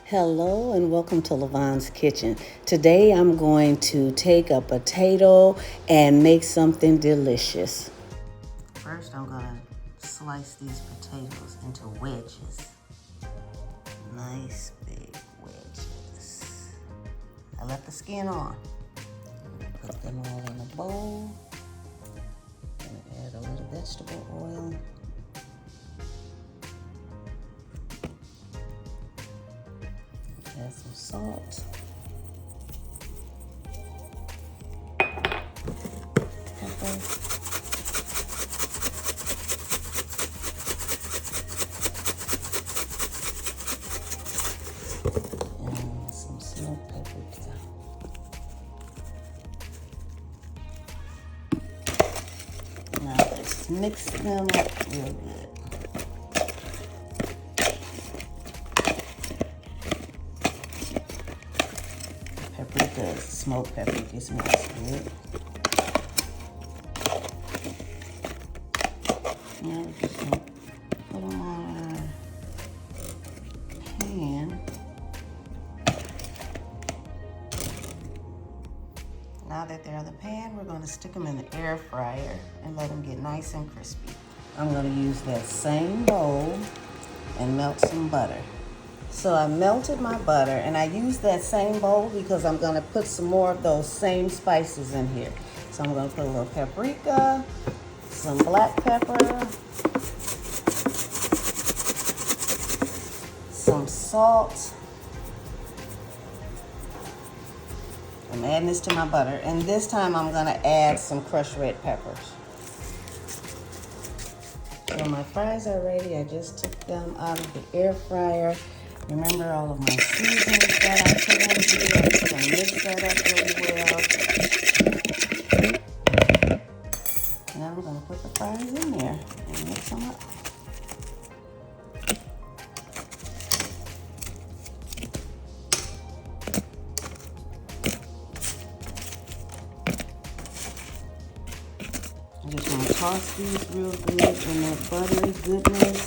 Hello and welcome to Levon's Kitchen. Today I'm going to take a potato and make something delicious. First I'm going to slice these potatoes into wedges. Nice big wedges. I left the skin on. Put them all in a bowl. And add a little vegetable oil. Add some salt, pepper, and some smoked paprika. Now let's mix them up real good. Paprika, smoked paprika smells good. Now we're just gonna put them on our pan. Now that they're on the pan, we're gonna stick them in the air fryer and let them get nice and crispy. I'm gonna use that same bowl and melt some butter. So I melted my butter and I used that same bowl because I'm gonna put some more of those same spices in here. So I'm gonna put a little paprika, some black pepper, some salt. I'm adding this to my butter, and this time I'm gonna add some crushed red peppers. So my fries are ready. I just took them out of the air fryer. Remember all of my seasonings that I put in here. I'm just gonna mix that up really well. Now I'm gonna put the fries in there and mix them up. I'm just gonna toss these real good in that buttery goodness.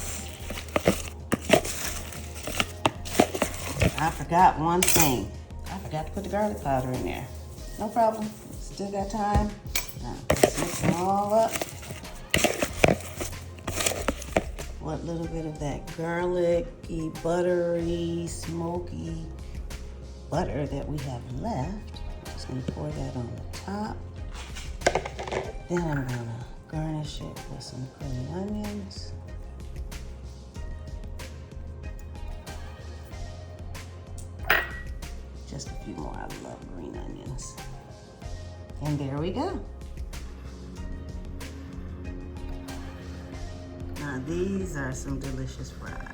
I forgot one thing. I forgot to put the garlic powder in there. No problem. Still got time. Now, let's mix them all up. What little bit of that garlicky, buttery, smoky butter that we have left. I'm just gonna pour that on the top. Then I'm gonna garnish it with some creamy onions. Just a few more. I love green onions. And there we go. Now these are some delicious fries.